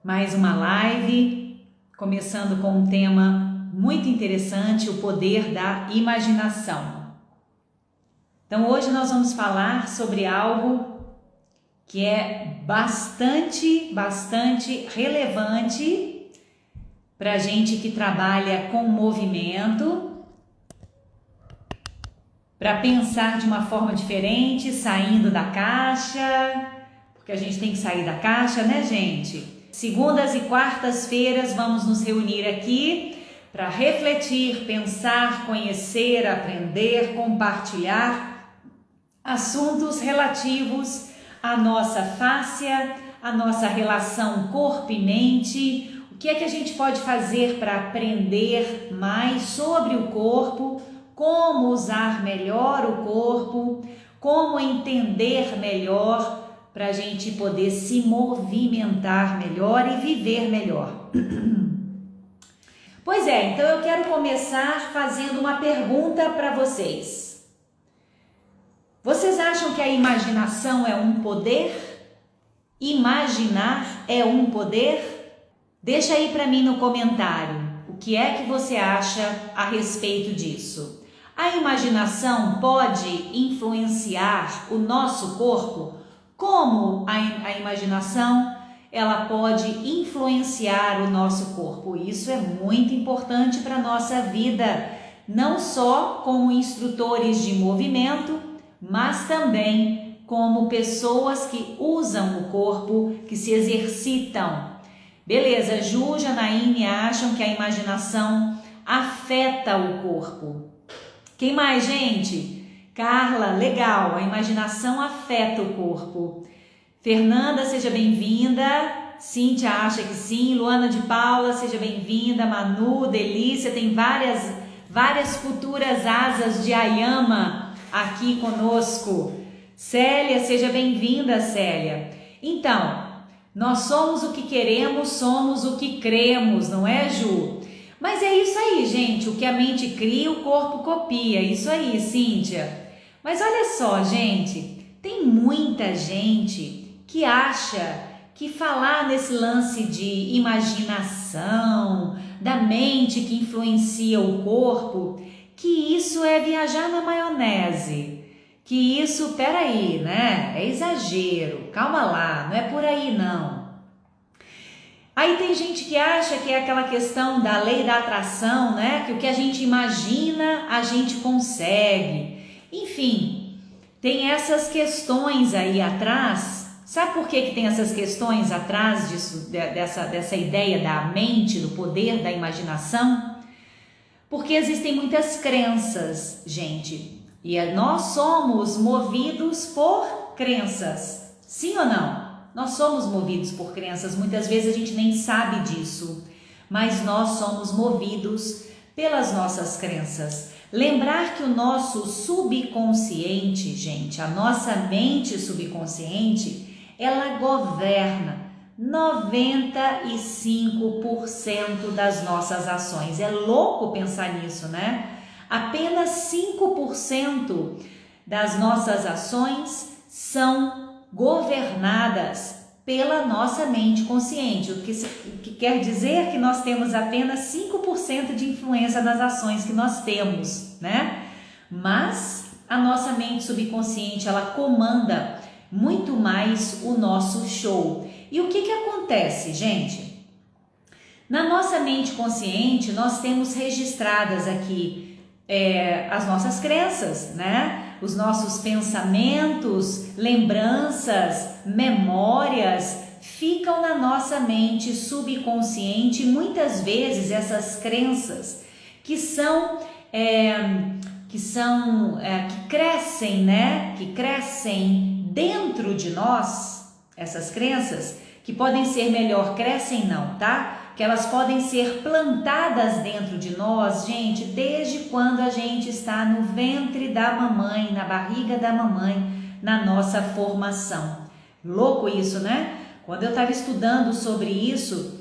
Mais uma live, começando com um tema muito interessante, o poder da imaginação. Então hoje nós vamos falar sobre algo que é bastante relevante para a gente que trabalha com movimento, para pensar de uma forma diferente, saindo da caixa, porque a gente tem que sair da caixa, né, gente? Segundas e quartas-feiras vamos nos reunir aqui para refletir, pensar, conhecer, aprender, compartilhar assuntos relativos à nossa fáscia, à nossa relação corpo e mente. O que é que a gente pode fazer para aprender mais sobre o corpo, como usar melhor o corpo, como entender melhor para a gente poder se movimentar melhor e viver melhor. Pois é, então eu quero começar fazendo uma pergunta para vocês. Vocês acham que a imaginação é um poder? Imaginar é um poder? Deixa aí para mim no comentário o que é que você acha a respeito disso. A imaginação pode influenciar o nosso corpo? Como a imaginação ela pode influenciar o nosso corpo? Isso é muito importante para a nossa vida, não só como instrutores de movimento, mas também como pessoas que usam o corpo, que se exercitam. Beleza, Ju, Janaíne acham que a imaginação afeta o corpo. Quem mais, gente? Carla, legal, a imaginação afeta o corpo. Fernanda, seja bem-vinda. Cíntia acha que sim. Luana de Paula, seja bem-vinda. Manu, Delícia, tem várias futuras asas de Ayama aqui conosco. Célia, seja bem-vinda, Célia. Então, nós somos o que queremos, somos o que cremos, não é, Ju? Mas é isso aí, gente, o que a mente cria, o corpo copia, isso aí, Cíntia. Mas olha só, gente, tem muita gente que acha que falar nesse lance de imaginação, da mente que influencia o corpo, que isso é viajar na maionese, que isso, peraí, né, é exagero, calma lá, não é por aí não. Aí tem gente que acha que é aquela questão da lei da atração, né? Que o que a gente imagina, a gente consegue. Enfim, tem essas questões aí atrás. Sabe por que tem essas questões atrás disso, dessa ideia da mente, do poder da imaginação? Porque existem muitas crenças, gente. E nós somos movidos por crenças. Sim ou não? Nós somos movidos por crenças, muitas vezes a gente nem sabe disso, mas nós somos movidos pelas nossas crenças. Lembrar que o nosso subconsciente, gente, a nossa mente subconsciente, ela governa 95% das nossas ações. É louco pensar nisso, né? Apenas 5% das nossas ações são governadas pela nossa mente consciente, o que quer dizer que nós temos apenas 5% de influência nas ações que nós temos, né? Mas a nossa mente subconsciente, ela comanda muito mais o nosso show. E o que acontece, gente? Na nossa mente consciente, nós temos registradas aqui as nossas crenças, né? Os nossos pensamentos, lembranças, memórias ficam na nossa mente subconsciente. Muitas vezes essas crenças que crescem, né? Que crescem dentro de nós, essas crenças que podem ser melhor, crescem não, tá? Que elas podem ser plantadas dentro de nós, gente, desde quando a gente está no ventre da mamãe, na barriga da mamãe, na nossa formação. Louco isso, né? Quando eu estava estudando sobre isso,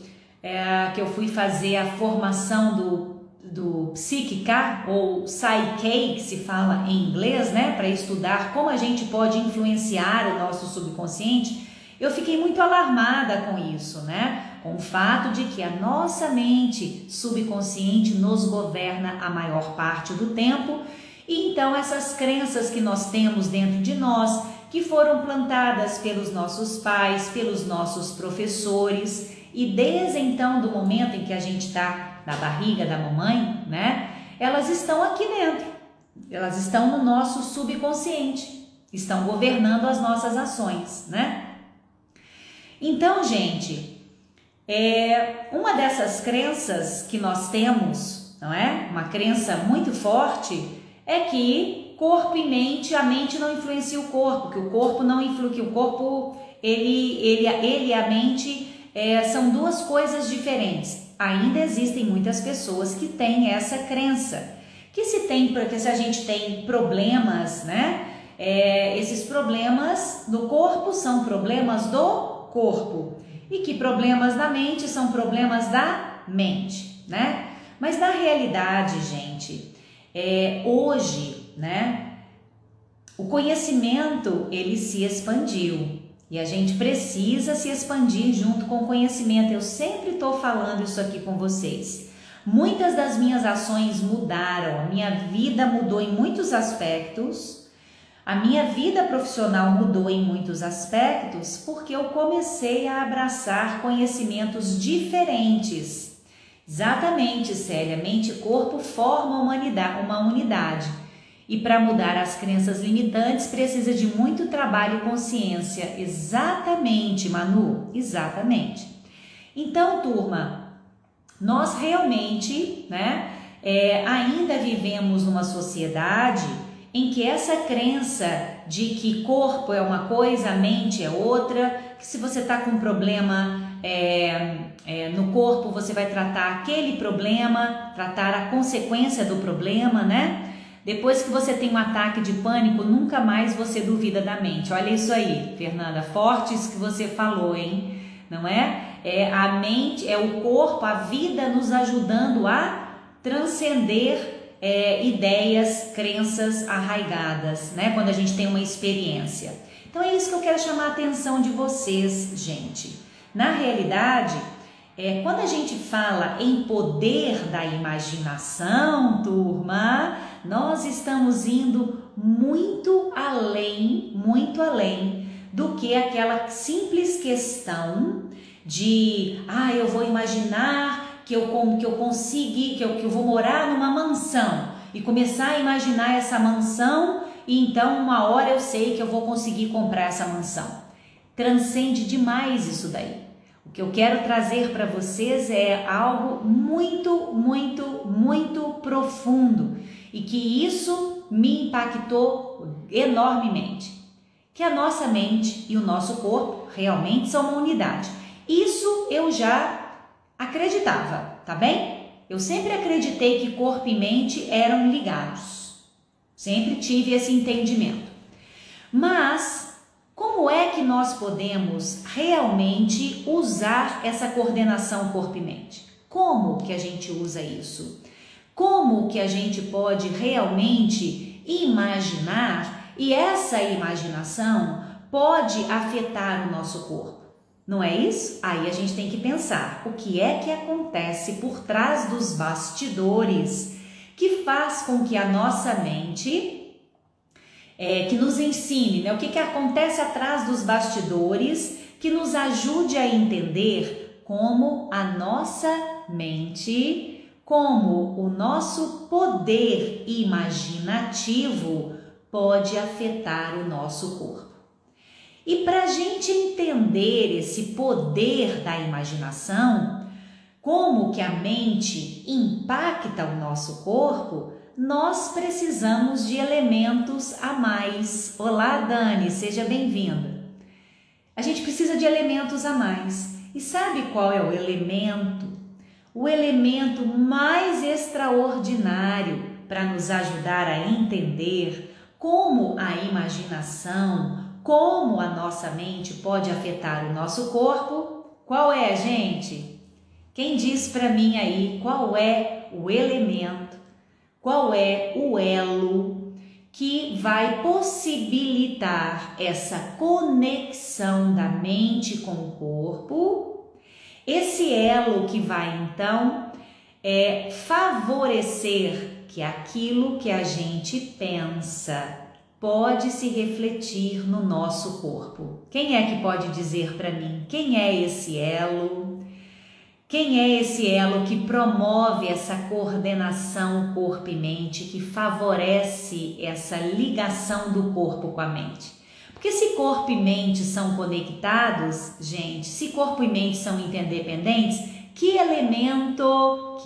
que eu fui fazer a formação do Psiquica, ou Psyche, que se fala em inglês, né? Para estudar como a gente pode influenciar o nosso subconsciente, Eu fiquei muito alarmada com isso, né? Com o fato de que a nossa mente subconsciente nos governa a maior parte do tempo, e então essas crenças que nós temos dentro de nós, que foram plantadas pelos nossos pais, pelos nossos professores, e desde então, do momento em que a gente está na barriga da mamãe, né? Elas estão aqui dentro, elas estão no nosso subconsciente, estão governando as nossas ações, né? Então, gente, uma dessas crenças que nós temos, não é? Uma crença muito forte é que corpo e mente, a mente não influencia o corpo, que o corpo não influi, que o corpo, ele e a mente são duas coisas diferentes. Ainda existem muitas pessoas que têm essa crença, que se a gente tem problemas, né? Esses problemas do corpo são problemas do corpo, e que problemas da mente são problemas da mente, né? Mas na realidade, gente, hoje, né, o conhecimento ele se expandiu e a gente precisa se expandir junto com o conhecimento. Eu sempre estou falando isso aqui com vocês. Muitas das minhas ações mudaram, a minha vida mudou em muitos aspectos. A minha vida profissional mudou em muitos aspectos porque eu comecei a abraçar conhecimentos diferentes. Exatamente, Célia, mente e corpo formam uma unidade. E para mudar as crenças limitantes precisa de muito trabalho e consciência. Exatamente, Manu, exatamente. Então, turma, nós realmente, né, ainda vivemos numa sociedade em que essa crença de que corpo é uma coisa, mente é outra, que se você está com um problema no corpo, você vai tratar aquele problema, tratar a consequência do problema, né? Depois que você tem um ataque de pânico, nunca mais você duvida da mente. Olha isso aí, Fernanda, forte isso que você falou, hein? Não é? A mente, o corpo, a vida nos ajudando a transcender ideias, crenças arraigadas, né? Quando a gente tem uma experiência. Então é isso que eu quero chamar a atenção de vocês, gente. Na realidade, quando a gente fala em poder da imaginação, turma, nós estamos indo muito além do que aquela simples questão de, eu vou imaginar que eu vou morar numa mansão e começar a imaginar essa mansão e então uma hora eu sei que eu vou conseguir comprar essa mansão. Transcende demais isso daí. O que eu quero trazer para vocês é algo muito, muito, muito profundo e que isso me impactou enormemente. Que a nossa mente e o nosso corpo realmente são uma unidade. Isso eu já acreditava, tá bem? Eu sempre acreditei que corpo e mente eram ligados. Sempre tive esse entendimento. Mas como é que nós podemos realmente usar essa coordenação corpo e mente? Como que a gente usa isso? Como que a gente pode realmente imaginar e essa imaginação pode afetar o nosso corpo? Não é isso? Aí a gente tem que pensar o que é que acontece por trás dos bastidores que faz com que a nossa mente que nos ensine, né? O que acontece atrás dos bastidores que nos ajude a entender como a nossa mente, como o nosso poder imaginativo pode afetar o nosso corpo. E para a gente entender esse poder da imaginação, como que a mente impacta o nosso corpo, nós precisamos de elementos a mais. Olá, Dani, seja bem-vinda. A gente precisa de elementos a mais. E sabe qual é o elemento? O elemento mais extraordinário para nos ajudar a entender como a imaginação, como a nossa mente pode afetar o nosso corpo. Qual é, gente? Quem diz para mim aí qual é o elemento? Qual é o elo que vai possibilitar essa conexão da mente com o corpo, esse elo que vai então favorecer que aquilo que a gente pensa pode se refletir no nosso corpo. Quem é que pode dizer para mim quem é esse elo? Quem é esse elo que promove essa coordenação corpo e mente, que favorece essa ligação do corpo com a mente? Porque se corpo e mente são conectados, gente, se corpo e mente são interdependentes, que elemento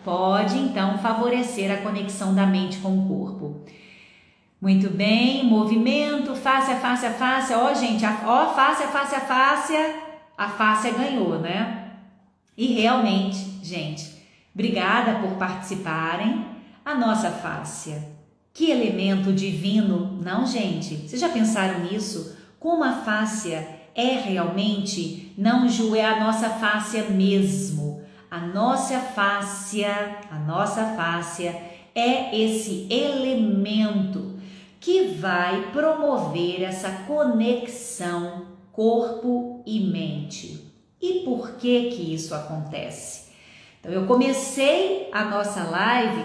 pode então favorecer a conexão da mente com o corpo? Muito bem, movimento, fáscia, ó gente, ó, fáscia, a fáscia ganhou, né? E realmente, gente, obrigada por participarem. A nossa fáscia, que elemento divino, não, gente? Vocês já pensaram nisso? Como a fáscia é realmente, não, Ju, é a nossa fáscia mesmo. A nossa fáscia é esse elemento que vai promover essa conexão corpo e mente. E por que isso acontece? Então, eu comecei a nossa live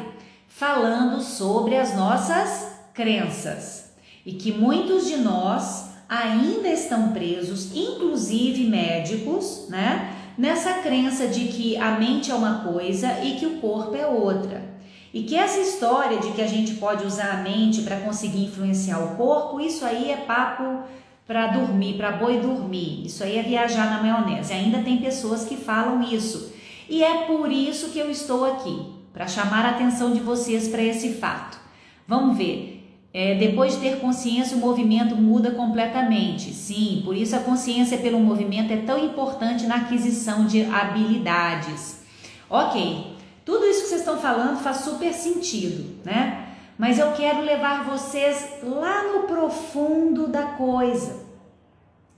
falando sobre as nossas crenças e que muitos de nós ainda estão presos, inclusive médicos, né? Nessa crença de que a mente é uma coisa e que o corpo é outra. E que essa história de que a gente pode usar a mente para conseguir influenciar o corpo, isso aí é papo para dormir, para boi dormir. Isso aí é viajar na maionese. Ainda tem pessoas que falam isso. E é por isso que eu estou aqui, para chamar a atenção de vocês para esse fato. Vamos ver. Depois de ter consciência, o movimento muda completamente. Sim, por isso a consciência pelo movimento é tão importante na aquisição de habilidades. Ok, tudo isso que vocês estão falando faz super sentido, né? Mas eu quero levar vocês lá no profundo da coisa,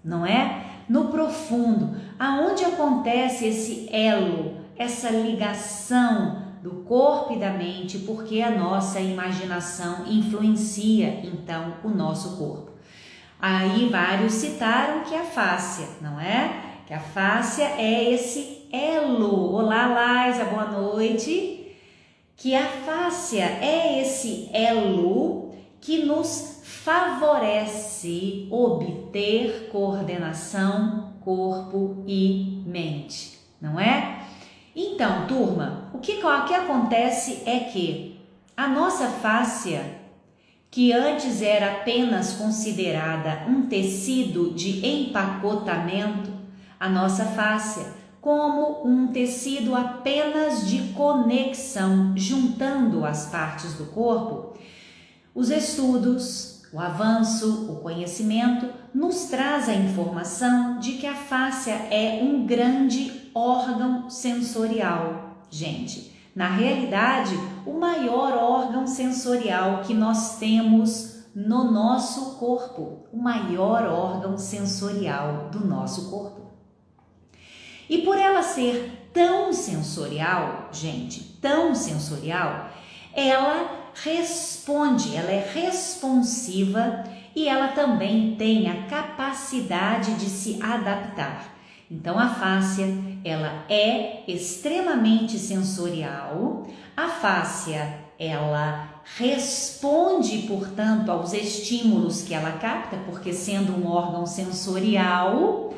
não é? No profundo, aonde acontece esse elo, essa ligação do corpo e da mente, porque a nossa imaginação influencia então o nosso corpo. Aí vários citaram que a fáscia, não é? Que a fáscia é esse elo. Olá, Laisa, boa noite. Que a fáscia é esse elo que nos favorece obter coordenação corpo e mente, não é? Então, turma, o que acontece é que a nossa fáscia, que antes era apenas considerada um tecido de empacotamento, a nossa fáscia como um tecido apenas de conexão, juntando as partes do corpo, os estudos, o avanço, o conhecimento nos traz a informação de que a fáscia é um grande órgão sensorial. Gente, na realidade, o maior órgão sensorial que nós temos no nosso corpo, o maior órgão sensorial do nosso corpo. E por ela ser tão sensorial, gente, tão sensorial, ela responde, ela é responsiva e ela também tem a capacidade de se adaptar. Então a fáscia, ela é extremamente sensorial, a fáscia, ela responde, portanto, aos estímulos que ela capta, porque sendo um órgão sensorial,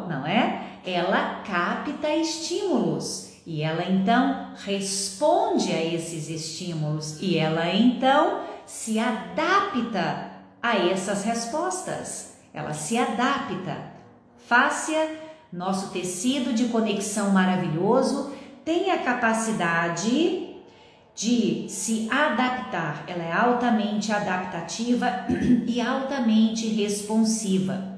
não é? Ela capta estímulos e ela então responde a esses estímulos e ela então se adapta a essas respostas. Ela se adapta. Fáscia, nosso tecido de conexão maravilhoso, tem a capacidade de se adaptar. Ela é altamente adaptativa e altamente responsiva.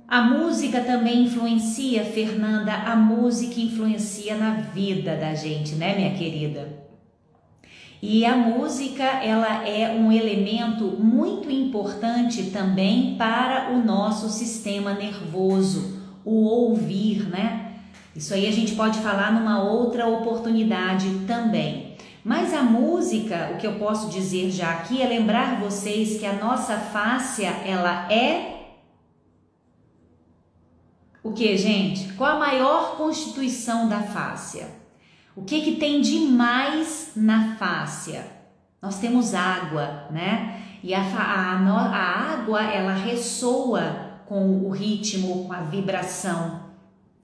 A música também influencia, Fernanda, a música influencia na vida da gente, né, minha querida? E a música, ela é um elemento muito importante também para o nosso sistema nervoso, o ouvir, né? Isso aí a gente pode falar numa outra oportunidade também. Mas a música, o que eu posso dizer já aqui é lembrar vocês que a nossa fáscia, ela é o que, gente? Qual a maior constituição da fáscia? O que tem de mais na fáscia? Nós temos água, né? E a água, ela ressoa com o ritmo, com a vibração.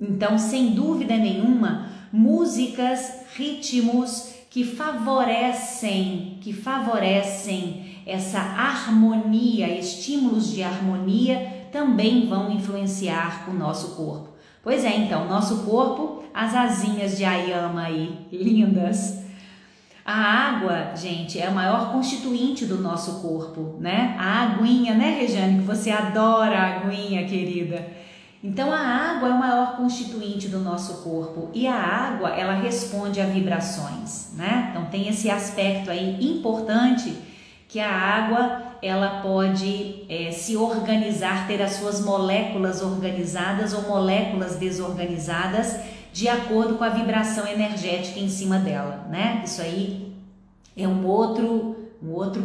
Então, sem dúvida nenhuma, músicas, ritmos que favorecem essa harmonia, estímulos de harmonia também vão influenciar o nosso corpo. Pois é, então, nosso corpo, as asinhas de Ayama aí, lindas. A água, gente, é o maior constituinte do nosso corpo, né? A aguinha, né, Regiane? Que você adora a aguinha, querida. Então, a água é o maior constituinte do nosso corpo e a água, ela responde a vibrações, né? Então, tem esse aspecto aí importante que a água, ela pode se organizar, ter as suas moléculas organizadas ou moléculas desorganizadas de acordo com a vibração energética em cima dela, né? Isso aí é um outro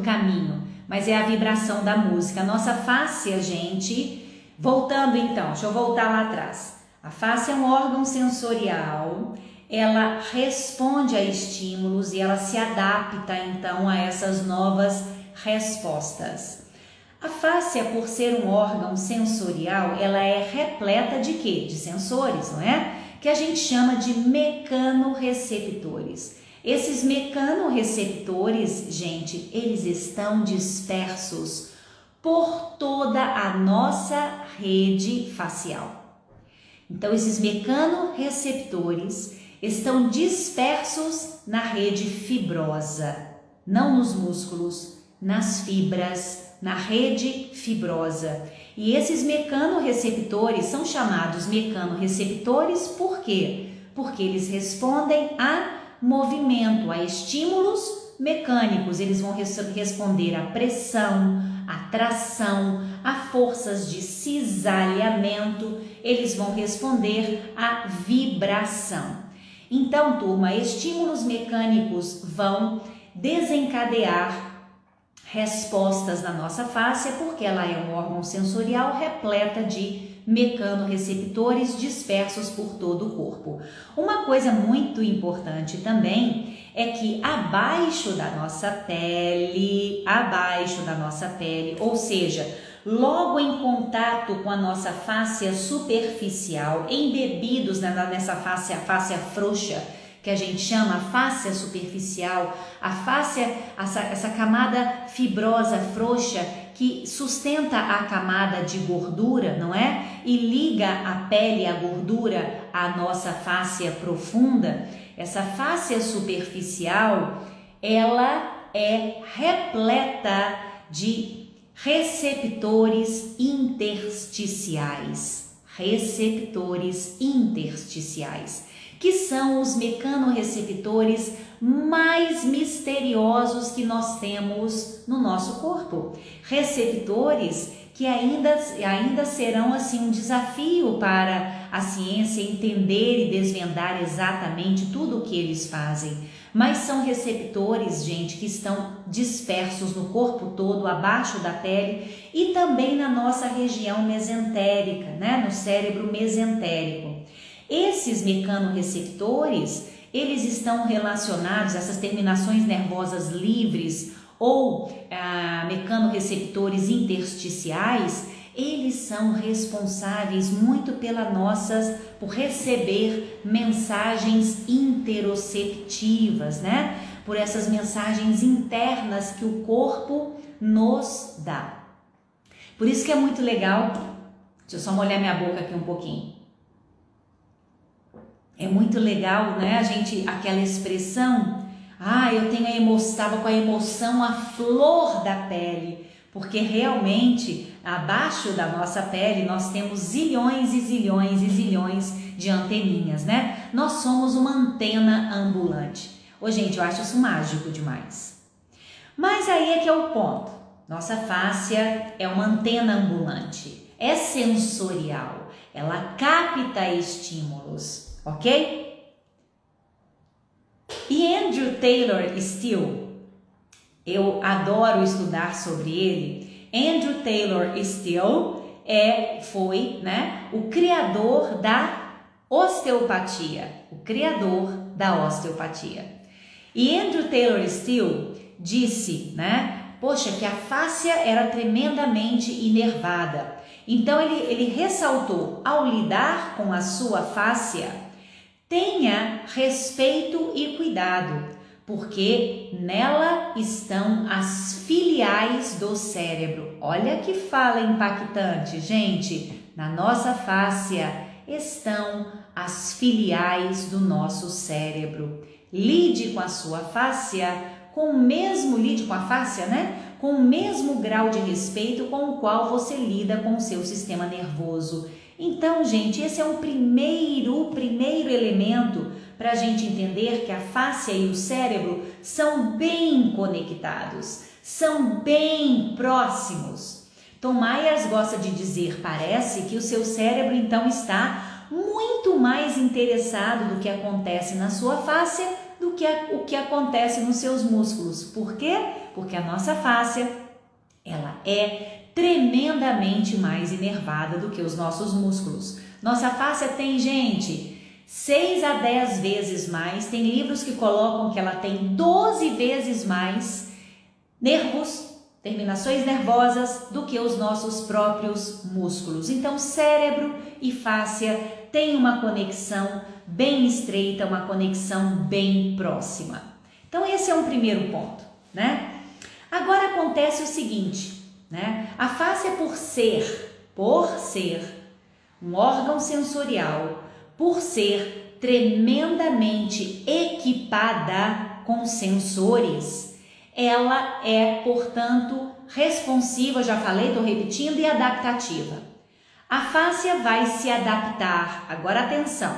caminho, mas é a vibração da música. A nossa fáscia, gente, voltando então, deixa eu voltar lá atrás. A fáscia é um órgão sensorial, ela responde a estímulos e ela se adapta então a essas novas respostas. A fáscia, por ser um órgão sensorial, ela é repleta de quê? De sensores, não é? Que a gente chama de mecanorreceptores. Esses mecanorreceptores, gente, eles estão dispersos por toda a nossa rede facial. Então, esses mecanorreceptores estão dispersos na rede fibrosa, não nos músculos, nas fibras, na rede fibrosa. E esses mecanorreceptores são chamados mecanorreceptores por quê? Porque eles respondem a movimento, a estímulos mecânicos. Eles vão responder a pressão, a tração, a forças de cisalhamento. Eles vão responder a vibração. Então, turma, estímulos mecânicos vão desencadear respostas na nossa fáscia, porque ela é um órgão sensorial repleta de mecanorreceptores dispersos por todo o corpo. Uma coisa muito importante também é que abaixo da nossa pele, ou seja, logo em contato com a nossa fáscia superficial, embebidos nessa fáscia frouxa, que a gente chama fáscia superficial, a fáscia, essa camada fibrosa frouxa que sustenta a camada de gordura, não é? E liga a pele, a gordura, à nossa fáscia profunda. Essa fáscia superficial, ela é repleta de receptores intersticiais, que são os mecanorreceptores mais misteriosos que nós temos no nosso corpo. Receptores que ainda serão assim um desafio para a ciência entender e desvendar exatamente tudo o que eles fazem. Mas são receptores, gente, que estão dispersos no corpo todo, abaixo da pele e também na nossa região mesentérica, né? No cérebro mesentérico. Esses mecanorreceptores, eles estão relacionados, essas terminações nervosas livres ou mecanorreceptores intersticiais, eles são responsáveis muito por receber mensagens interoceptivas, né? Por essas mensagens internas que o corpo nos dá. Por isso que é muito legal, deixa eu só molhar minha boca aqui um pouquinho. É muito legal, né? Aquela expressão, eu estava com a emoção à flor da pele, porque realmente abaixo da nossa pele nós temos zilhões e zilhões e zilhões de anteninhas, né? Nós somos uma antena ambulante. Ô, gente, eu acho isso mágico demais. Mas aí é que é o ponto. Nossa fáscia é uma antena ambulante, é sensorial, ela capta estímulos. ok? E Andrew Taylor Still, eu adoro estudar sobre ele. Andrew Taylor Still foi, né, o criador da osteopatia, E Andrew Taylor Still disse, né, poxa, que a fáscia era tremendamente inervada. Então ele ressaltou, ao lidar com a sua fáscia, tenha respeito e cuidado, porque nela estão as filiais do cérebro. Olha que fala impactante, gente. Na nossa fáscia estão as filiais do nosso cérebro. Lide com a sua fáscia lide com a fáscia, né? Com o mesmo grau de respeito com o qual você lida com o seu sistema nervoso. Então, gente, esse é o primeiro elemento para a gente entender que a fáscia e o cérebro são bem conectados, são bem próximos. Tom Myers gosta de dizer, parece que o seu cérebro então está muito mais interessado no que acontece na sua fáscia do que o que acontece nos seus músculos. Por quê? Porque a nossa fáscia, ela é tremendamente mais inervada do que os nossos músculos. Nossa fáscia tem, gente, 6 a 10 vezes mais, tem livros que colocam que ela tem 12 vezes mais nervos, terminações nervosas do que os nossos próprios músculos. Então, cérebro e fáscia têm uma conexão bem estreita, uma conexão bem próxima. Então, esse é um primeiro ponto, né? Agora acontece o seguinte, né? A fáscia por ser um órgão sensorial, por ser tremendamente equipada com sensores, ela é, portanto, responsiva, já falei, estou repetindo, e adaptativa. A fáscia vai se adaptar, agora atenção,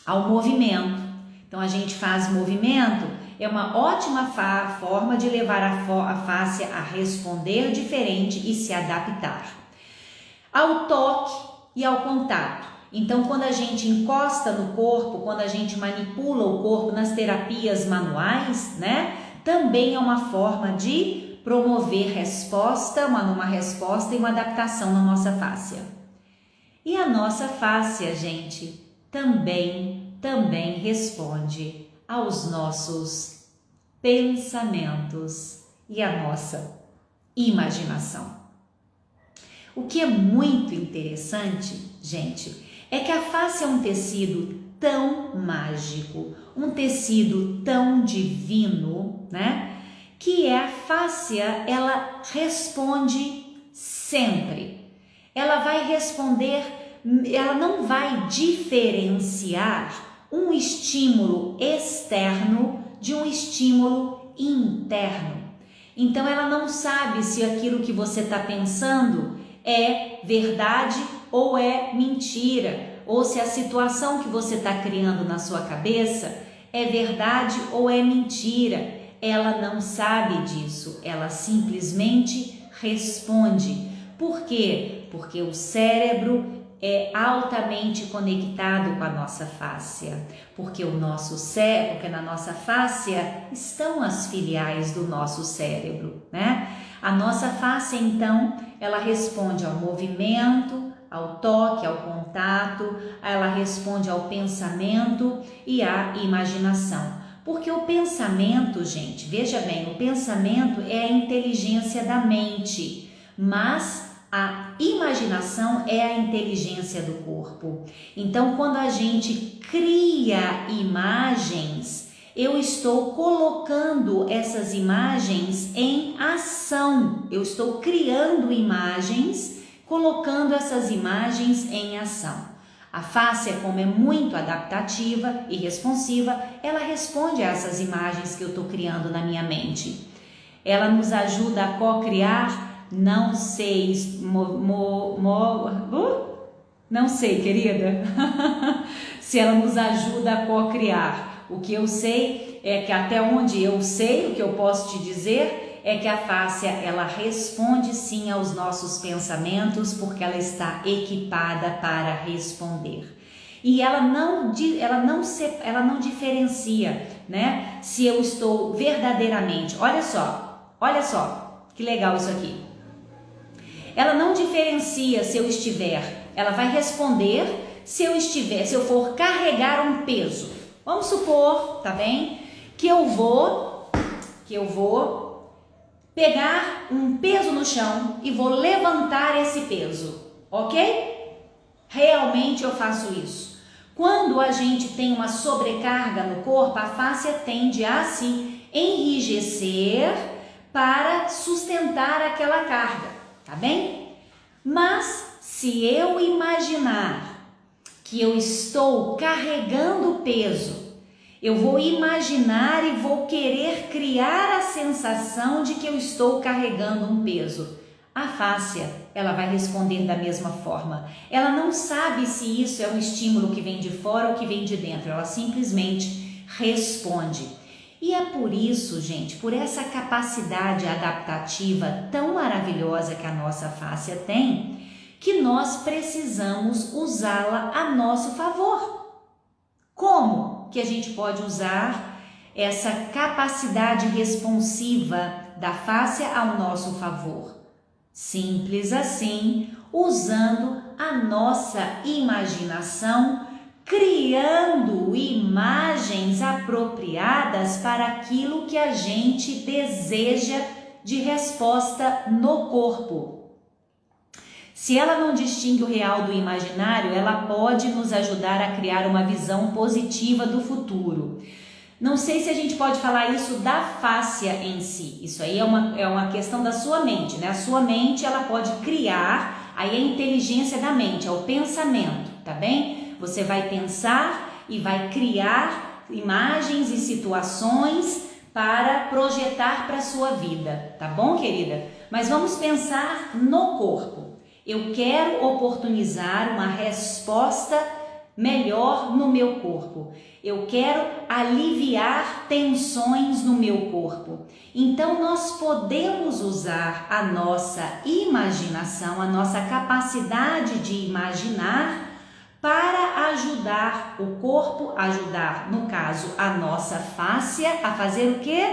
ao movimento. Então a gente faz movimento, é uma ótima forma de levar a fáscia a responder diferente e se adaptar. Ao toque e ao contato. Então, quando a gente encosta no corpo, quando a gente manipula o corpo nas terapias manuais, né? Também é uma forma de promover uma resposta e uma adaptação na nossa fáscia. E a nossa fáscia, gente, também responde aos nossos pensamentos e à nossa imaginação. O que é muito interessante, gente, é que a fáscia é um tecido tão mágico, um tecido tão divino, né? Que a fáscia, ela responde sempre. Ela vai responder, ela não vai diferenciar um estímulo externo de um estímulo interno. Então, ela não sabe se aquilo que você está pensando é verdade ou é mentira, ou se a situação que você está criando na sua cabeça é verdade ou é mentira. Ela não sabe disso, ela simplesmente responde. Por quê? Porque o cérebro é altamente conectado com a nossa fáscia, porque na nossa fáscia estão as filiais do nosso cérebro, né? A nossa fáscia, então, ela responde ao movimento, ao toque, ao contato, ela responde ao pensamento e à imaginação. Porque o pensamento, gente, veja bem, o pensamento é a inteligência da mente, mas a imaginação é a inteligência do corpo. Então, quando a gente cria imagens, eu estou colocando essas imagens em ação. Eu estou criando imagens, colocando essas imagens em ação. A fáscia, como é muito adaptativa e responsiva, ela responde a essas imagens que eu estou criando na minha mente. Ela nos ajuda a co-criar. Não sei, querida, se ela nos ajuda a co-criar. O que eu sei é que até onde eu sei, o que eu posso te dizer é que a fáscia, ela responde sim aos nossos pensamentos, porque ela está equipada para responder. e ela não diferencia, né? Se eu estou verdadeiramente, olha só, que legal isso aqui. Ela não diferencia se eu estiver, ela vai responder se eu for carregar um peso. Vamos supor, tá bem? Que eu vou pegar um peso no chão e vou levantar esse peso, ok? Realmente eu faço isso. Quando a gente tem uma sobrecarga no corpo, a fáscia tende a se enrijecer para sustentar aquela carga, tá bem? Mas se eu imaginar que eu estou carregando peso, eu vou imaginar e vou querer criar a sensação de que eu estou carregando um peso. A fáscia, ela vai responder da mesma forma. Ela não sabe se isso é um estímulo que vem de fora ou que vem de dentro. Ela simplesmente responde. E é por isso, gente, por essa capacidade adaptativa tão maravilhosa que a nossa fáscia tem, que nós precisamos usá-la a nosso favor. Como que a gente pode usar essa capacidade responsiva da fáscia ao nosso favor? Simples assim, usando a nossa imaginação, criando imagens apropriadas para aquilo que a gente deseja de resposta no corpo. Se ela não distingue o real do imaginário, ela pode nos ajudar a criar uma visão positiva do futuro. Não sei se a gente pode falar isso da fáscia em si. Isso aí é uma questão da sua mente, né? A sua mente, ela pode criar, aí a inteligência da mente, é o pensamento, tá bem? Você vai pensar e vai criar imagens e situações para projetar para a sua vida, tá bom, querida? Mas vamos pensar no corpo. Eu quero oportunizar uma resposta melhor no meu corpo. Eu quero aliviar tensões no meu corpo. Então, nós podemos usar a nossa imaginação, a nossa capacidade de imaginar para ajudar o corpo, ajudar, no caso, a nossa fáscia a fazer o quê?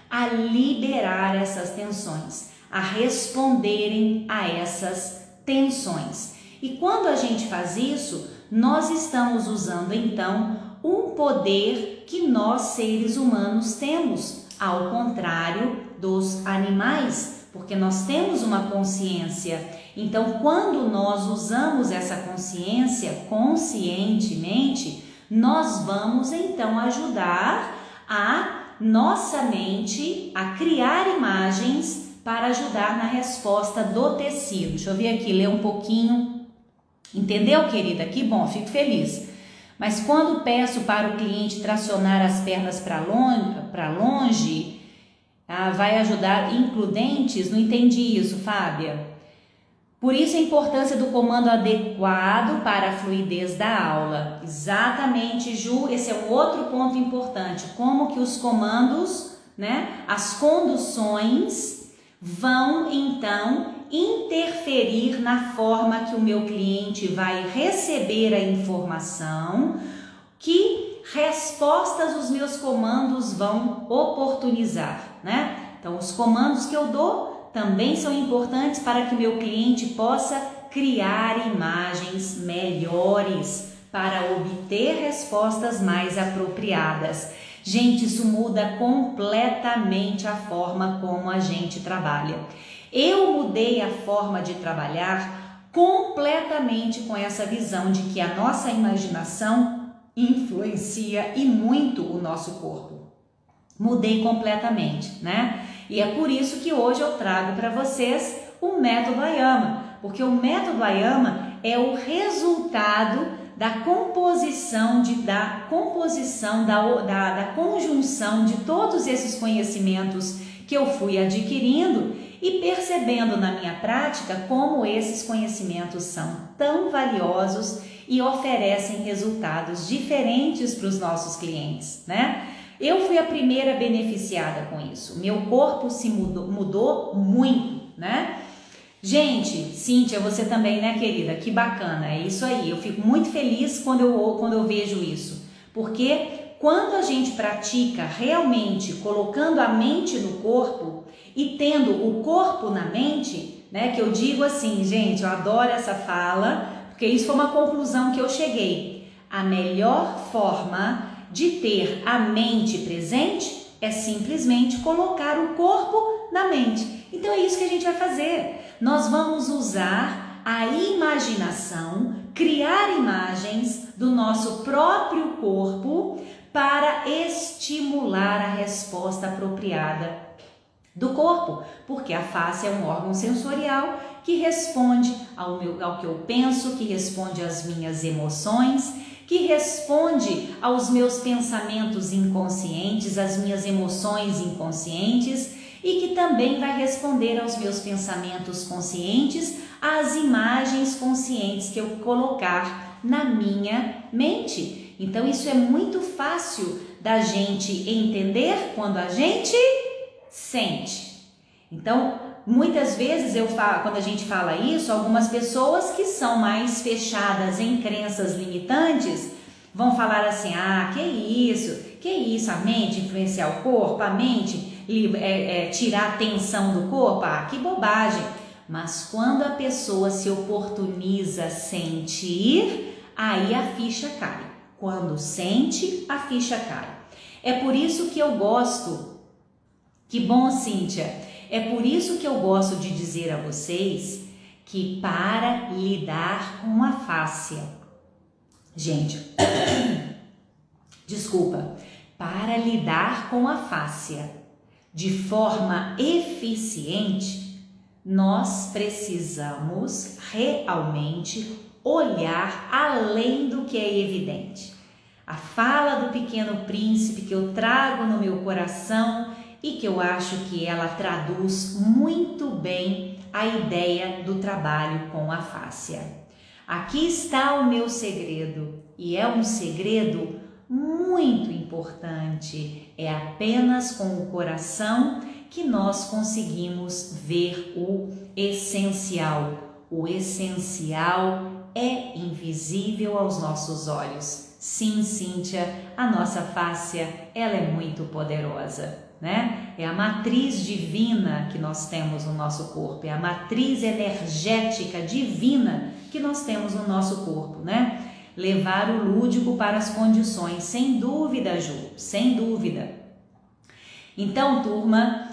A liberar essas tensões, a responderem a essas tensões. E quando a gente faz isso, nós estamos usando então um poder que nós seres humanos temos, ao contrário dos animais, porque nós temos uma consciência. Então, quando nós usamos essa consciência conscientemente, nós vamos então ajudar a nossa mente a criar imagens para ajudar na resposta do tecido. Deixa eu ver aqui, ler um pouquinho. Entendeu, querida? Que bom, fico feliz. Mas quando peço para o cliente tracionar as pernas para longe, vai ajudar includentes? Não entendi isso, Fábia. Por isso a importância do comando adequado para a fluidez da aula. Exatamente, Ju, esse é um outro ponto importante. Como que os comandos, né, as conduções vão então interferir na forma que o meu cliente vai receber a informação, que respostas os meus comandos vão oportunizar, né? Então, os comandos que eu dou também são importantes para que o meu cliente possa criar imagens melhores para obter respostas mais apropriadas. Gente, isso muda completamente a forma como a gente trabalha. Eu mudei a forma de trabalhar completamente com essa visão de que a nossa imaginação influencia e muito o nosso corpo. Mudei completamente, né? E é por isso que hoje eu trago para vocês o método AYAMA, porque o método AYAMA é o resultado da conjunção de todos esses conhecimentos que eu fui adquirindo e percebendo na minha prática como esses conhecimentos são tão valiosos e oferecem resultados diferentes para os nossos clientes, né? Eu fui a primeira beneficiada com isso. Meu corpo se mudou muito, né? Gente, Cíntia, você também, né, querida? Que bacana, é isso aí. Eu fico muito feliz quando eu vejo isso, porque quando a gente pratica realmente colocando a mente no corpo e tendo o corpo na mente, né, que eu digo assim, gente, eu adoro essa fala, porque isso foi uma conclusão que eu cheguei. A melhor forma de ter a mente presente é simplesmente colocar o corpo na mente. Então é isso que a gente vai fazer. Nós vamos usar a imaginação, criar imagens do nosso próprio corpo para estimular a resposta apropriada do corpo, porque a face é um órgão sensorial que responde ao que eu penso, que responde às minhas emoções, que responde aos meus pensamentos inconscientes, às minhas emoções inconscientes, e que também vai responder aos meus pensamentos conscientes, às imagens conscientes que eu colocar na minha mente. Então isso é muito fácil da gente entender quando a gente sente. Então, muitas vezes quando a gente fala isso, algumas pessoas que são mais fechadas em crenças limitantes vão falar assim: ah, que isso, a mente influenciar o corpo, a mente tirar a tensão do corpo, ah, que bobagem. Mas quando a pessoa se oportuniza a sentir, aí a ficha cai. Quando sente, a ficha cai. É por isso que eu gosto, que bom, Cíntia, é por isso que eu gosto de dizer a vocês que para lidar com a fáscia, gente, desculpa, para lidar com a fáscia de forma eficiente, nós precisamos realmente olhar além do que é evidente. A fala do Pequeno Príncipe que eu trago no meu coração e que eu acho que ela traduz muito bem a ideia do trabalho com a fáscia. Aqui está o meu segredo, e é um segredo muito importante. É apenas com o coração que nós conseguimos ver o essencial. O essencial é invisível aos nossos olhos. Sim, Cíntia, a nossa fáscia, ela é muito poderosa, né? É a matriz divina que nós temos no nosso corpo, é a matriz energética divina que nós temos no nosso corpo, né? Levar o lúdico para as condições, sem dúvida, Ju, sem dúvida. Então, turma,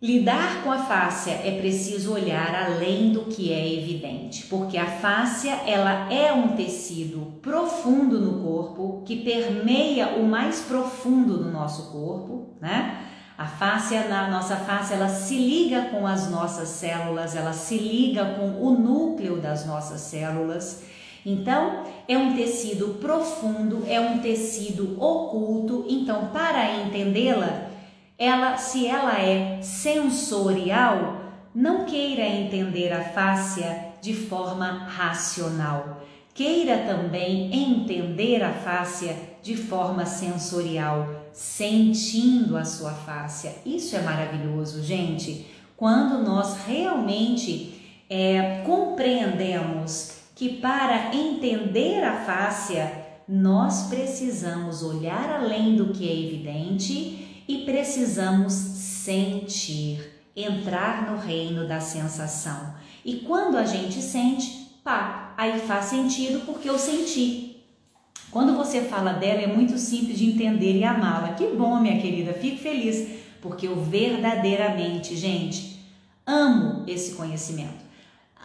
lidar com a fáscia é preciso olhar além do que é evidente, porque a fáscia, ela é um tecido profundo no corpo, que permeia o mais profundo do nosso corpo, né? A nossa fáscia, ela se liga com as nossas células, ela se liga com o núcleo das nossas células. Então, é um tecido profundo, é um tecido oculto. Então, para entendê-la, se ela é sensorial, não queira entender a fáscia de forma racional. Queira também entender a fáscia de forma sensorial, sentindo a sua fáscia. Isso é maravilhoso, gente. Quando nós realmente compreendemos que para entender a fáscia, nós precisamos olhar além do que é evidente e precisamos sentir, entrar no reino da sensação. E quando a gente sente, aí faz sentido porque eu senti. Quando você fala dela, é muito simples de entender e amá-la. Que bom, minha querida, fico feliz, porque eu verdadeiramente, gente, amo esse conhecimento.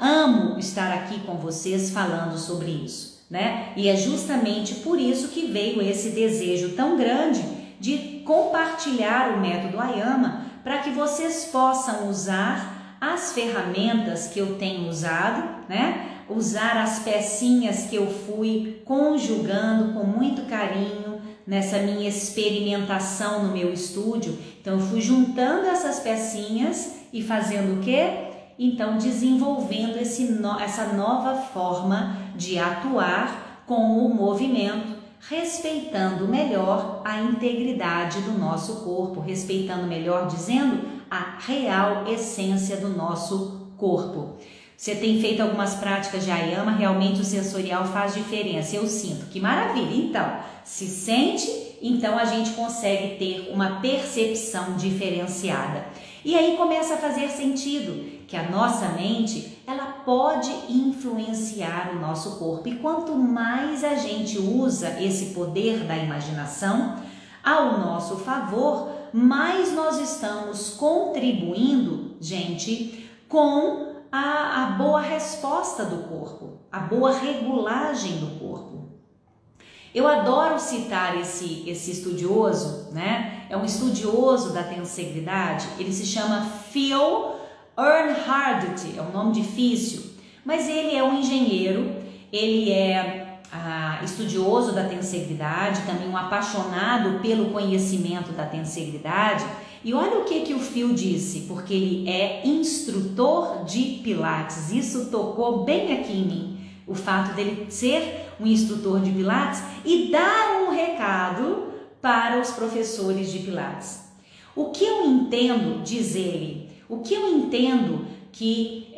Amo estar aqui com vocês falando sobre isso, né? E é justamente por isso que veio esse desejo tão grande de compartilhar o método Ayama, para que vocês possam usar as ferramentas que eu tenho usado, né? Usar as pecinhas que eu fui conjugando com muito carinho nessa minha experimentação no meu estúdio. Então, eu fui juntando essas pecinhas e fazendo o quê? Então, desenvolvendo essa nova forma de atuar com o movimento, respeitando melhor a integridade do nosso corpo, respeitando melhor, dizendo, a real essência do nosso corpo. Você tem feito algumas práticas de Ayama, realmente o sensorial faz diferença, eu sinto, que maravilha. Então, se sente, então a gente consegue ter uma percepção diferenciada. E aí começa a fazer sentido que a nossa mente, ela pode influenciar o nosso corpo. E quanto mais a gente usa esse poder da imaginação ao nosso favor, mais nós estamos contribuindo, gente, com a boa resposta do corpo, a boa regulagem do corpo. Eu adoro citar esse estudioso, né? É um estudioso da tensegridade, ele se chama Phil Earnhardt, é um nome difícil, mas ele é um engenheiro, ele é estudioso da tensegridade, também um apaixonado pelo conhecimento da tensegridade. E olha o que o Phil disse, porque ele é instrutor de Pilates. Isso tocou bem aqui em mim, o fato dele ser um instrutor de Pilates e dar um recado para os professores de Pilates. O que eu entendo, diz ele, o que eu entendo que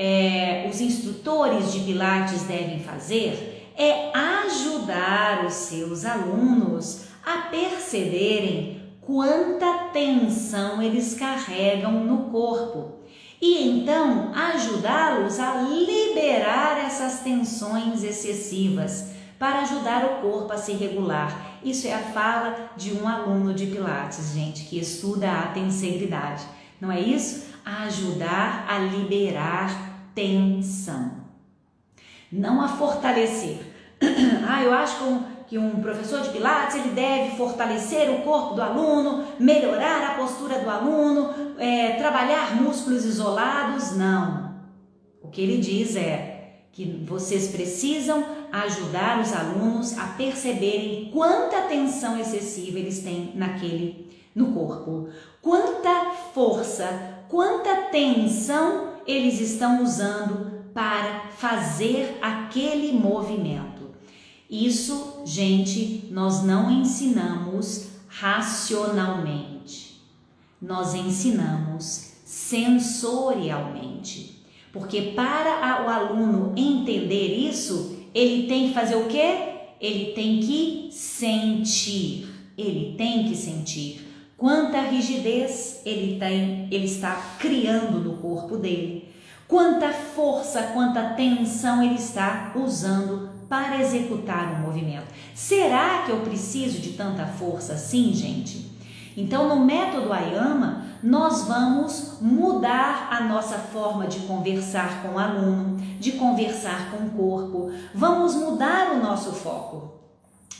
os instrutores de Pilates devem fazer é ajudar os seus alunos a perceberem quanta tensão eles carregam no corpo e então ajudá-los a liberar essas tensões excessivas para ajudar o corpo a se regular. Isso é a fala de um aluno de Pilates, gente, que estuda a tensegridade. Não é isso? Ajudar a liberar tensão, não a fortalecer. Eu acho que um professor de Pilates ele deve fortalecer o corpo do aluno, melhorar a postura do aluno, trabalhar músculos isolados. Não. O que ele diz é que vocês precisam ajudar os alunos a perceberem quanta tensão excessiva eles têm no corpo, quanta força, quanta tensão eles estão usando para fazer aquele movimento. Isso, gente, nós não ensinamos racionalmente, nós ensinamos sensorialmente, porque para o aluno entender isso, ele tem que fazer o quê? Ele tem que sentir, quanta rigidez ele está criando no corpo dele, quanta força, quanta tensão ele está usando para executar um movimento. Será que eu preciso de tanta força assim, gente? Então, no método Ayama, nós vamos mudar a nossa forma de conversar com o aluno, de conversar com o corpo. Vamos mudar o nosso foco.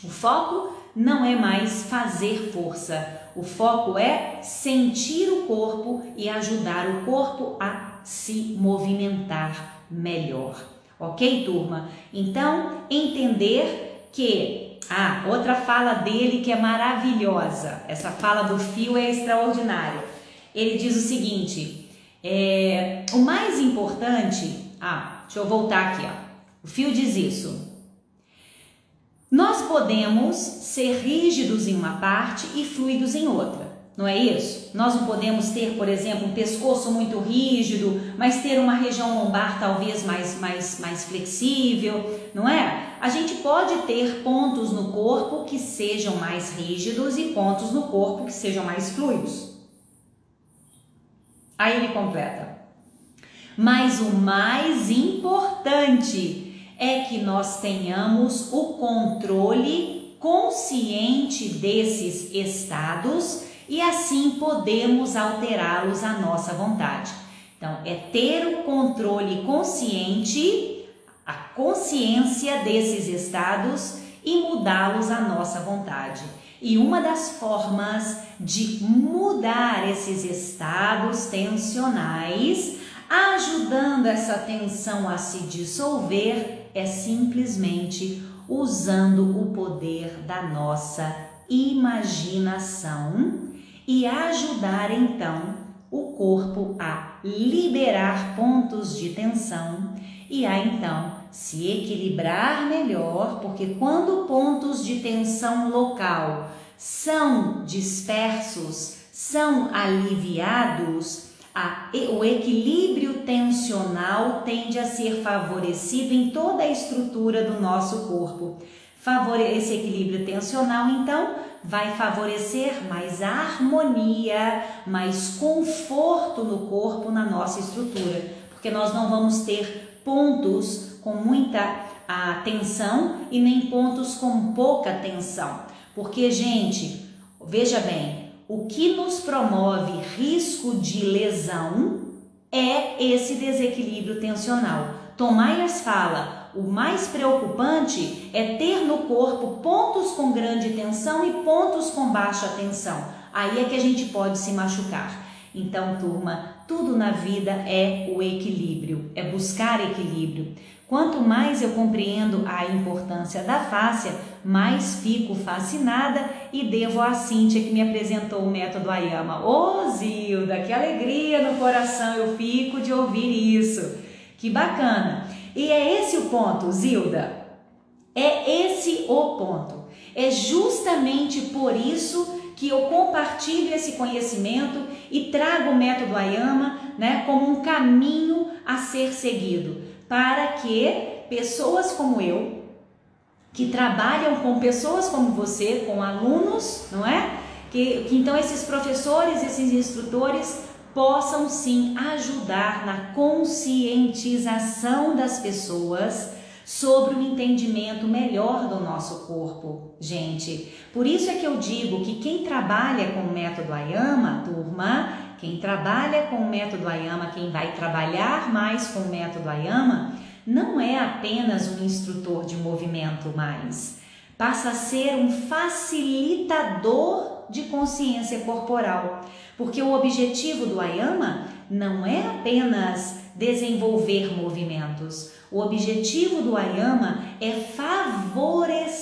O foco não é mais fazer força. O foco é sentir o corpo e ajudar o corpo a se movimentar melhor. Ok, turma? Então, entender que outra fala dele que é maravilhosa, essa fala do Phil é extraordinária. Ele diz o seguinte, o mais importante, deixa eu voltar aqui, o Phil diz isso, nós podemos ser rígidos em uma parte e fluidos em outra. Não é isso? Nós não podemos ter, por exemplo, um pescoço muito rígido, mas ter uma região lombar talvez mais flexível, não é? A gente pode ter pontos no corpo que sejam mais rígidos e pontos no corpo que sejam mais fluidos. Aí ele completa. Mas o mais importante é que nós tenhamos o controle consciente desses estados e assim podemos alterá-los à nossa vontade. Então, é ter o controle consciente, a consciência desses estados e mudá-los à nossa vontade. E uma das formas de mudar esses estados tensionais, ajudando essa tensão a se dissolver, é simplesmente usando o poder da nossa imaginação e ajudar então o corpo a liberar pontos de tensão e a então se equilibrar melhor, porque quando pontos de tensão local são dispersos, são aliviados, O equilíbrio tensional tende a ser favorecido em toda a estrutura do nosso corpo. Esse equilíbrio tensional, então, vai favorecer mais harmonia, mais conforto no corpo, na nossa estrutura, porque nós não vamos ter pontos com muita tensão e nem pontos com pouca tensão. Porque, gente, veja bem, o que nos promove risco de lesão é esse desequilíbrio tensional. Tom Myers fala, o mais preocupante é ter no corpo pontos com grande tensão e pontos com baixa tensão. Aí é que a gente pode se machucar. Então, turma, tudo na vida é o equilíbrio, é buscar equilíbrio. Quanto mais eu compreendo a importância da fáscia, mais fico fascinada e devo à Cíntia que me apresentou o método Ayama. Ô Zilda, que alegria no coração eu fico de ouvir isso. Que bacana! E é esse o ponto, Zilda. É esse o ponto. É justamente por isso que eu compartilho esse conhecimento e trago o método Ayama, né, como um caminho a ser seguido, para que pessoas como eu, que trabalham com pessoas como você, com alunos, não é? Que então esses professores, esses instrutores possam sim ajudar na conscientização das pessoas sobre um entendimento melhor do nosso corpo, gente. Por isso é que eu digo que quem trabalha com o método Ayama, turma, quem trabalha com o método Ayama, quem vai trabalhar mais com o método Ayama, não é apenas um instrutor de movimento mais, passa a ser um facilitador de consciência corporal, porque o objetivo do Ayama não é apenas desenvolver movimentos. O objetivo do Ayama é favorecer,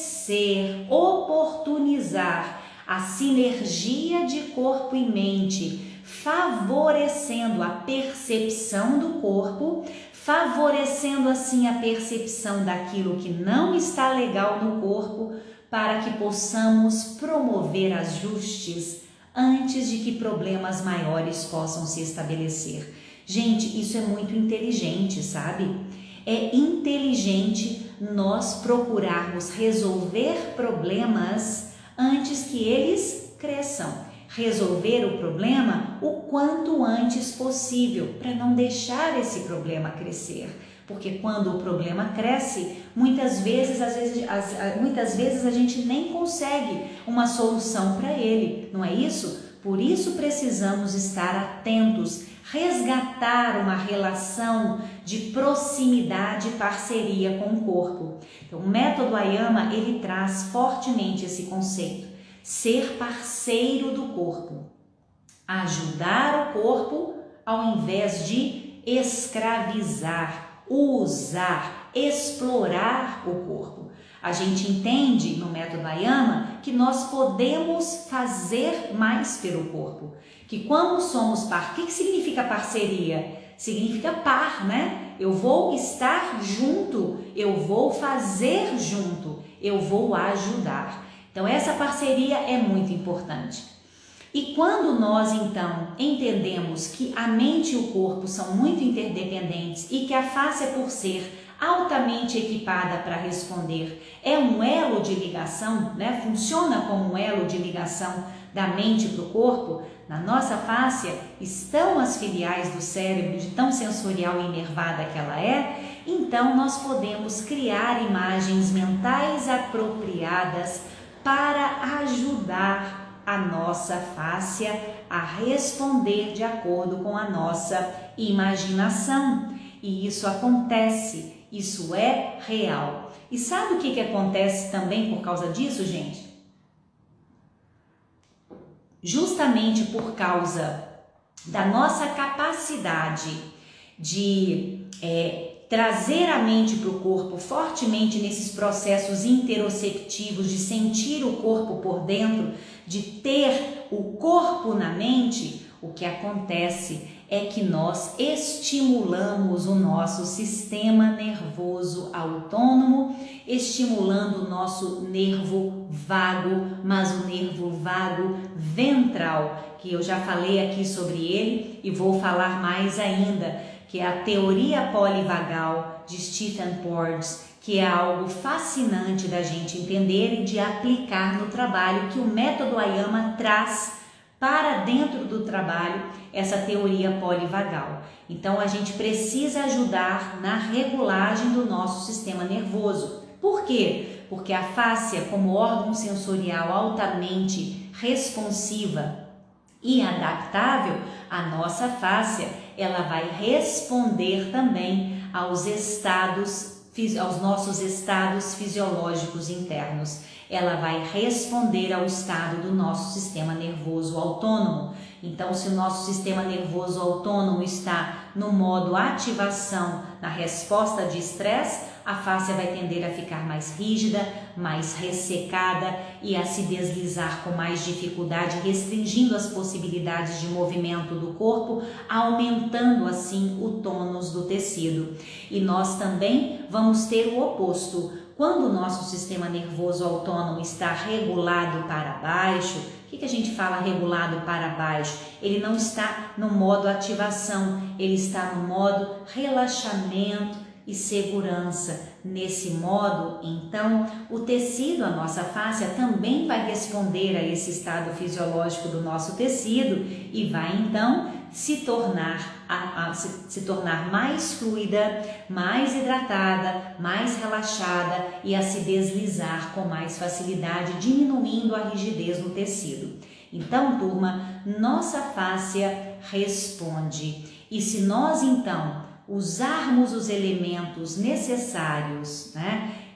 oportunizar a sinergia de corpo e mente, favorecendo a percepção do corpo, favorecendo assim a percepção daquilo que não está legal no corpo, para que possamos promover ajustes antes de que problemas maiores possam se estabelecer. Gente, isso é muito inteligente, sabe? É inteligente nós procurarmos resolver problemas antes que eles cresçam. Resolver o problema o quanto antes possível, para não deixar esse problema crescer. Porque quando o problema cresce, muitas vezes a gente nem consegue uma solução para ele, não é isso? Por isso precisamos estar atentos, resgatar uma relação de proximidade e parceria com o corpo. Então, o método Ayama, ele traz fortemente esse conceito, ser parceiro do corpo, ajudar o corpo ao invés de escravizar, usar, explorar o corpo. A gente entende no método Ayama que nós podemos fazer mais pelo corpo, que quando somos par, o que significa parceria? Significa par, né? Eu vou estar junto, eu vou fazer junto, eu vou ajudar. Então essa parceria é muito importante. E quando nós então entendemos que a mente e o corpo são muito interdependentes e que a face, por ser altamente equipada para responder, é um elo de ligação, né? Funciona como um elo de ligação da mente para o corpo, na nossa face estão as filiais do cérebro, de tão sensorial e inervada que ela é, então nós podemos criar imagens mentais apropriadas para ajudar a nossa fáscia a responder de acordo com a nossa imaginação. E isso acontece, isso é real. E sabe o que acontece também por causa disso, gente? Justamente por causa da nossa capacidade de trazer a mente para o corpo fortemente nesses processos interoceptivos, de sentir o corpo por dentro, de ter o corpo na mente, o que acontece é que nós estimulamos o nosso sistema nervoso autônomo, estimulando o nosso nervo vago, mas o nervo vago ventral, que eu já falei aqui sobre ele e vou falar mais ainda, que é a teoria polivagal de Stephen Porges, que é algo fascinante da gente entender e de aplicar no trabalho, que o método AYAMA traz para dentro do trabalho essa teoria polivagal. Então a gente precisa ajudar na regulagem do nosso sistema nervoso. Por quê? Porque a fáscia, como órgão sensorial altamente responsiva e adaptável, a nossa fáscia, ela vai responder também aos nossos estados fisiológicos internos. Ela vai responder ao estado do nosso sistema nervoso autônomo. Então, se o nosso sistema nervoso autônomo está no modo ativação, na resposta de estresse, a fáscia vai tender a ficar mais rígida, mais ressecada e a se deslizar com mais dificuldade, restringindo as possibilidades de movimento do corpo, aumentando assim o tônus do tecido. E nós também vamos ter o oposto. Quando o nosso sistema nervoso autônomo está regulado para baixo, o que a gente fala regulado para baixo? Ele não está no modo ativação, ele está no modo relaxamento e segurança. Nesse modo, então, o tecido, a nossa fáscia, também vai responder a esse estado fisiológico do nosso tecido e vai então se tornar mais fluida, mais hidratada, mais relaxada e a se deslizar com mais facilidade, diminuindo a rigidez no tecido. Então, turma, nossa fáscia responde. E se nós então usarmos os elementos necessários,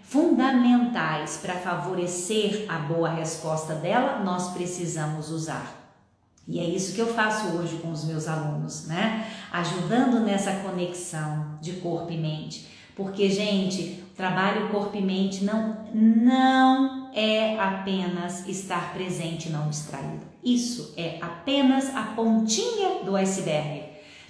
fundamentais para favorecer a boa resposta dela, nós precisamos usar. E é isso que eu faço hoje com os meus alunos, ajudando nessa conexão de corpo e mente. Porque, gente, o trabalho corpo e mente não é apenas estar presente e não distraído. Isso é apenas a pontinha do iceberg.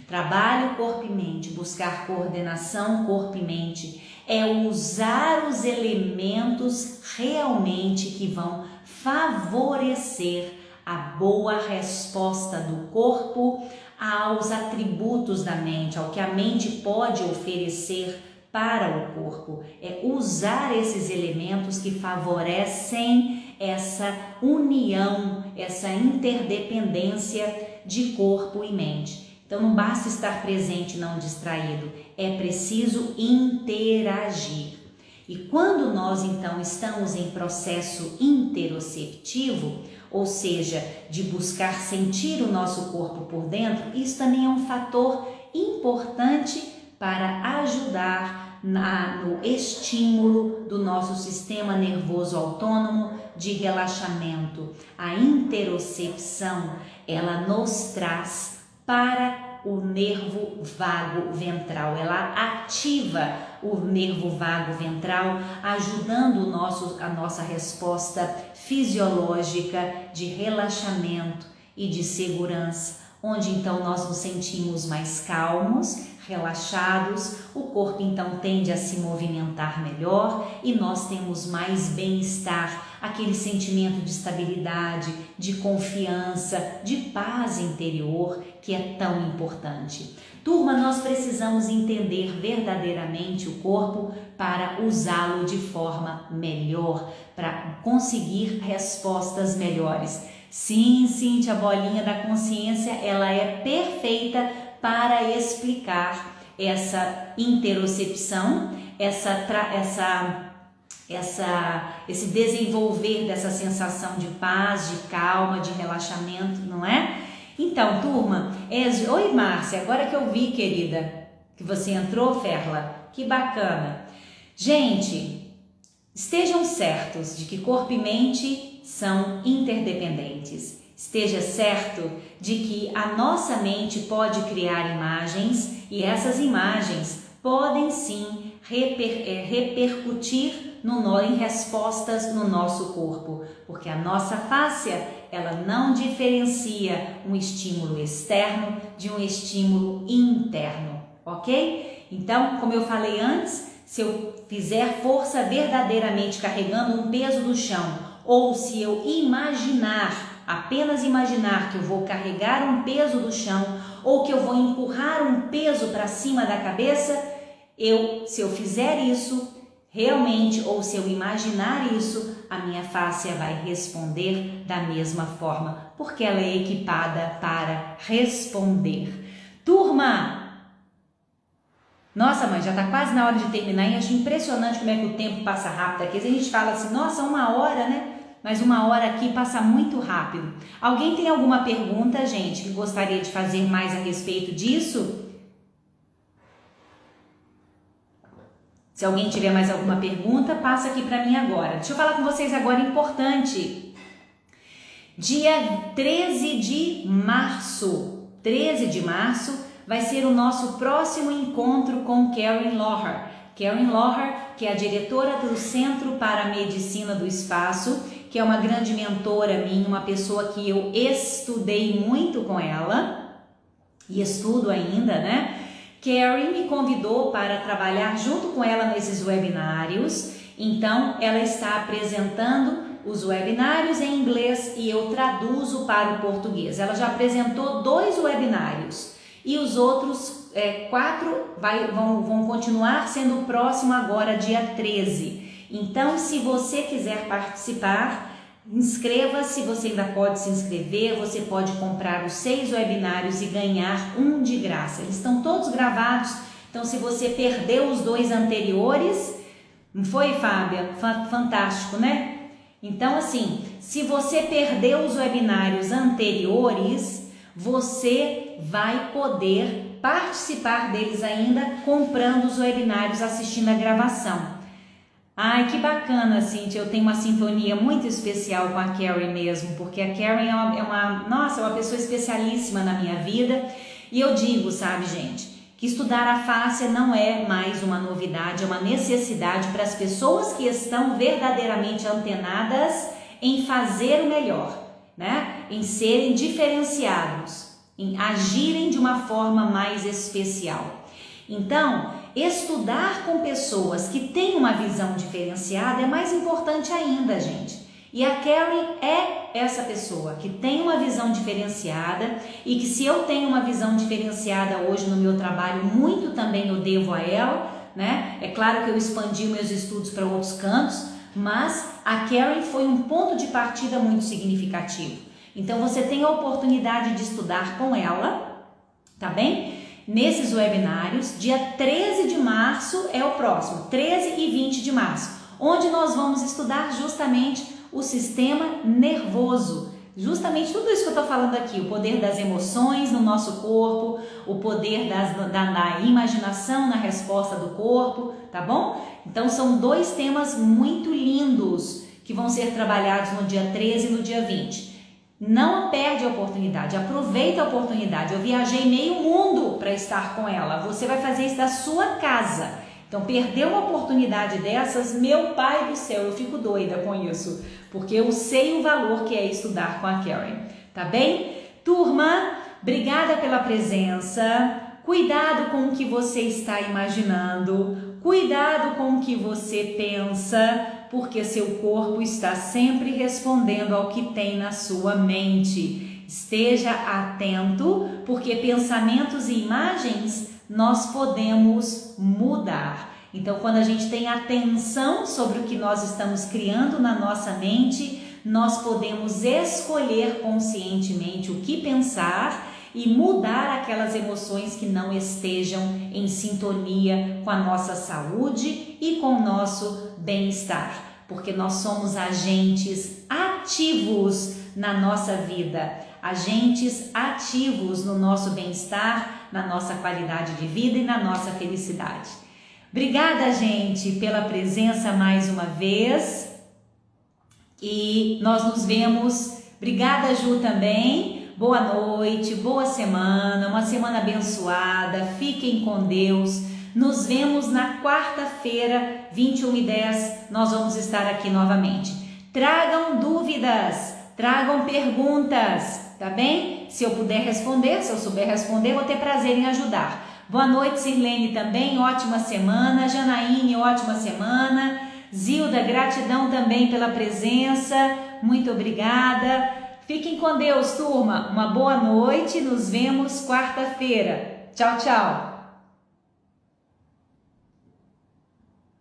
Trabalho corpo e mente, buscar coordenação corpo e mente, é usar os elementos realmente que vão favorecer a boa resposta do corpo aos atributos da mente, ao que a mente pode oferecer para o corpo. É usar esses elementos que favorecem essa união, essa interdependência de corpo e mente. Então não basta estar presente e não distraído, é preciso interagir. E quando nós então estamos em processo interoceptivo, ou seja, de buscar sentir o nosso corpo por dentro, isso também é um fator importante para ajudar no estímulo do nosso sistema nervoso autônomo de relaxamento. A interocepção, ela nos traz para o nervo vago ventral, ela ativa o nervo vago ventral, ajudando a nossa resposta fisiológica de relaxamento e de segurança, onde então nós nos sentimos mais calmos, relaxados, o corpo então tende a se movimentar melhor e nós temos mais bem-estar, aquele sentimento de estabilidade, de confiança, de paz interior que é tão importante. Turma, nós precisamos entender verdadeiramente o corpo para usá-lo de forma melhor, para conseguir respostas melhores. Sim, Cíntia, a bolinha da consciência, ela é perfeita para explicar essa interocepção, esse desenvolver dessa sensação de paz, de calma, de relaxamento, não é? Então, turma, oi Márcia, agora que eu vi, querida, que você entrou, Ferla, que bacana. Gente, estejam certos de que corpo e mente são interdependentes. Esteja certo de que a nossa mente pode criar imagens e essas imagens podem sim repercutir em respostas no nosso corpo, porque a nossa fáscia, ela não diferencia um estímulo externo de um estímulo interno, ok? Então, como eu falei antes, se eu fizer força verdadeiramente carregando um peso do chão, ou se eu apenas imaginar que eu vou carregar um peso do chão, ou que eu vou empurrar um peso para cima da cabeça, se eu fizer isso realmente, ou se eu imaginar isso, a minha fáscia vai responder da mesma forma, porque ela é equipada para responder. Turma! Nossa, mãe, já está quase na hora de terminar e acho impressionante como é que o tempo passa rápido aqui. A gente fala assim, nossa, 1 hora, né? Mas 1 hora aqui passa muito rápido. Alguém tem alguma pergunta, gente, que gostaria de fazer mais a respeito disso? Se alguém tiver mais alguma pergunta, passa aqui para mim agora. Deixa eu falar com vocês agora, importante. Dia 13 de março. 13 de março vai ser o nosso próximo encontro com Karen Loher. Karen Loher, que é a diretora do Centro para a Medicina do Espaço, que é uma grande mentora minha, uma pessoa que eu estudei muito com ela e estudo ainda, né? Karen me convidou para trabalhar junto com ela nesses webinários, então ela está apresentando os webinários em inglês e eu traduzo para o português. Ela já apresentou 2 webinários e os outros 4 vão continuar sendo o próximo agora, dia 13. Então, se você quiser participar, inscreva-se, você ainda pode se inscrever, você pode comprar os 6 webinários e ganhar um de graça. Eles estão todos gravados, então se você perdeu os 2 anteriores, não foi, Fábia? Fantástico, né? Então, assim, se você perdeu os webinários anteriores, você vai poder participar deles ainda comprando os webinários, assistindo a gravação. Ai, que bacana, Cíntia, eu tenho uma sintonia muito especial com a Karen mesmo, porque a Karen é uma pessoa especialíssima na minha vida, e eu digo, sabe, gente, que estudar a fáscia não é mais uma novidade, é uma necessidade para as pessoas que estão verdadeiramente antenadas em fazer o melhor, né? Em serem diferenciados, em agirem de uma forma mais especial. Então, estudar com pessoas que têm uma visão diferenciada é mais importante ainda, gente. E a Karen é essa pessoa que tem uma visão diferenciada e que, se eu tenho uma visão diferenciada hoje no meu trabalho, muito também eu devo a ela, né? É claro que eu expandi meus estudos para outros cantos, mas a Karen foi um ponto de partida muito significativo. Então, você tem a oportunidade de estudar com ela, tá bem? Nesses webinários, dia 13 de março é o próximo, 13 e 20 de março, onde nós vamos estudar justamente o sistema nervoso, justamente tudo isso que eu estou falando aqui, o poder das emoções no nosso corpo, o poder da imaginação na resposta do corpo, tá bom? Então são 2 temas muito lindos que vão ser trabalhados no dia 13 e no dia 20. Não perde a oportunidade, aproveita a oportunidade. Eu viajei meio mundo para estar com ela, você vai fazer isso da sua casa. Então, perder uma oportunidade dessas, meu pai do céu, eu fico doida com isso, porque eu sei o valor que é estudar com a Karen, tá bem? Turma, obrigada pela presença, cuidado com o que você está imaginando, cuidado com o que você pensa, porque seu corpo está sempre respondendo ao que tem na sua mente. Esteja atento, porque pensamentos e imagens nós podemos mudar. Então, quando a gente tem atenção sobre o que nós estamos criando na nossa mente, nós podemos escolher conscientemente o que pensar e mudar aquelas emoções que não estejam em sintonia com a nossa saúde e com o nosso bem-estar, porque nós somos agentes ativos na nossa vida, agentes ativos no nosso bem-estar, na nossa qualidade de vida e na nossa felicidade. Obrigada, gente, pela presença mais uma vez e nós nos vemos. Obrigada, Ju, também. Boa noite, boa semana, uma semana abençoada. Fiquem com Deus. Nos vemos na quarta-feira, 21h10, nós vamos estar aqui novamente. Tragam dúvidas, tragam perguntas, tá bem? Se eu puder responder, se eu souber responder, vou ter prazer em ajudar. Boa noite, Sirlene também, ótima semana. Janaíne, ótima semana. Zilda, gratidão também pela presença, muito obrigada. Fiquem com Deus, turma. Uma boa noite, nos vemos quarta-feira. Tchau, tchau.